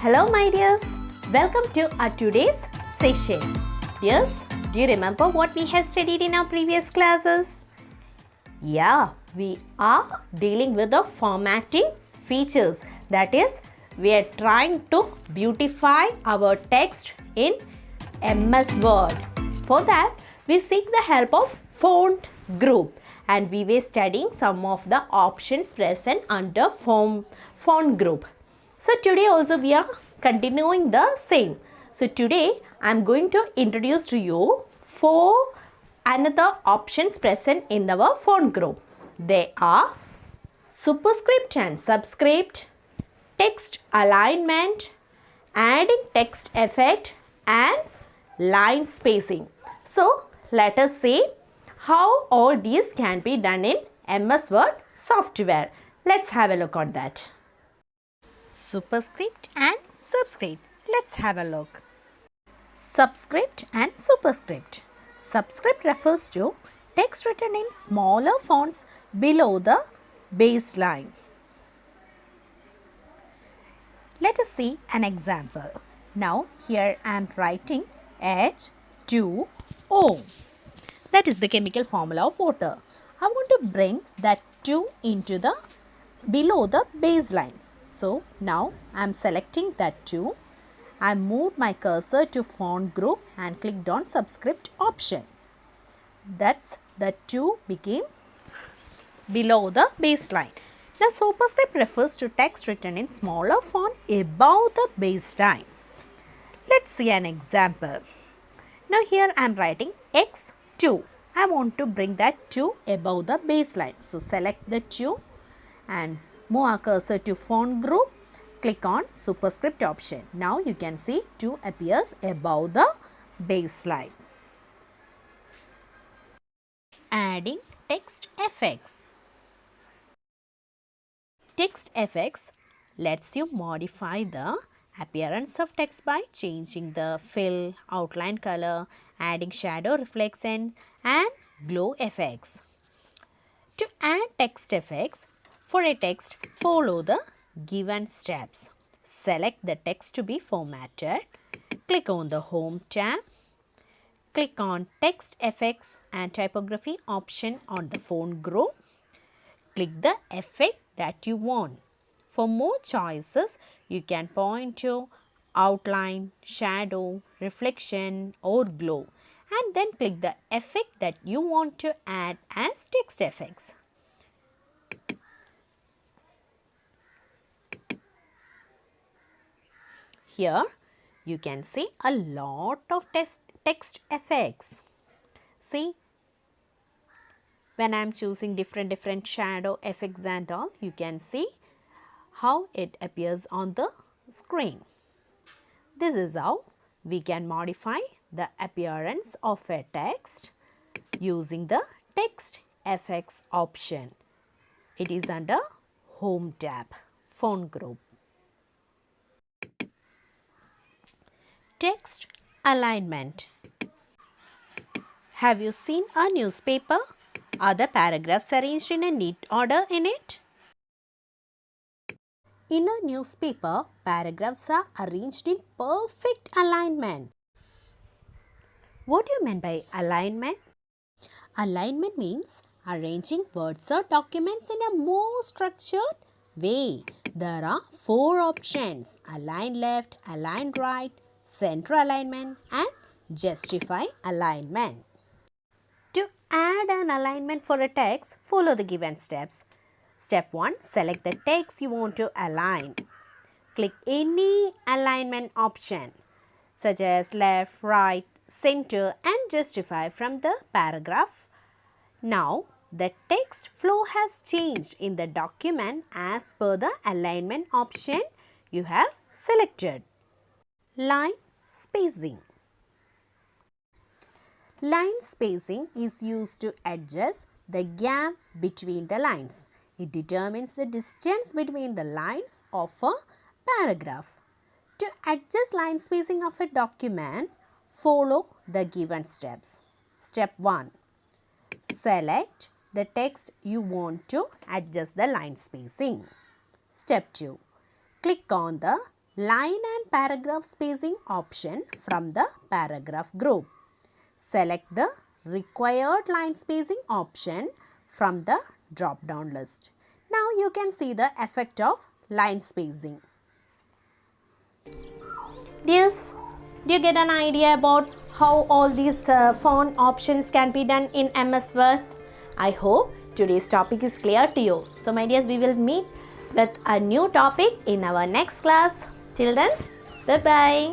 Hello my dears, welcome to our today's session. Dears, do you remember what we have studied in our previous classes? Yeah, we are dealing with the formatting features. That is, we are trying to beautify our text in MS Word. For that, we seek the help of font group and we were studying some of the options present under font group. So today also we are continuing the same. So today I am going to introduce to you 4 another options present in our font group. They are superscript and subscript, text alignment, adding text effect and line spacing. So let us see how all these can be done in MS Word software. Let's have a look at that. Superscript and subscript. Let's have a look. Subscript and superscript. Subscript refers to text written in smaller fonts below the baseline. Let us see an example. Now here I am writing H2O. That is the chemical formula of water. I want to bring that 2 into the below the baseline. So now I am selecting that 2. I moved my cursor to font group and clicked on subscript option. That's the 2 became below the baseline. Now superscript refers to text written in smaller font above the baseline. Let's see an example. Now here I am writing X2. I want to bring that 2 above the baseline. So select the 2 and move our cursor to font group, click on superscript option. Now you can see 2 appears above the baseline. Adding text effects. Text effects lets you modify the appearance of text by changing the fill, outline color, adding shadow reflection and glow effects. To add text effects, for a text, follow the given steps. Select the text to be formatted. Click on the Home tab. Click on Text Effects and Typography option on the font group. Click the effect that you want. For more choices, you can point to outline, shadow, reflection or glow and then click the effect that you want to add as text effects. Here you can see a lot of text effects. See, when I am choosing different shadow effects and all, you can see how it appears on the screen. This is how we can modify the appearance of a text using the text effects option. It is under Home tab, font group. Text alignment. Have you seen a newspaper? Are the paragraphs arranged in a neat order in it? In a newspaper, paragraphs are arranged in perfect alignment. What do you mean by alignment? Alignment means arranging words or documents in a more structured way. There are 4 options: align left, align right, center alignment and justify alignment. To add an alignment for a text, follow the given steps. Step 1. Select the text you want to align. Click any alignment option such as left, right, center and justify from the paragraph. Now, the text flow has changed in the document as per the alignment option you have selected. Line spacing. Line spacing is used to adjust the gap between the lines. It determines the distance between the lines of a paragraph. To adjust line spacing of a document, follow the given steps. Step 1. Select the text you want to adjust the line spacing. Step 2. Click on the line and paragraph spacing option from the paragraph group. Select the required line spacing option from the drop down list. Now you can see the effect of line spacing. Yes, do you get an idea about how all these font options can be done in MS Word? I hope today's topic is clear to you. So my dears, we will meet with a new topic in our next class. Till then, bye-bye.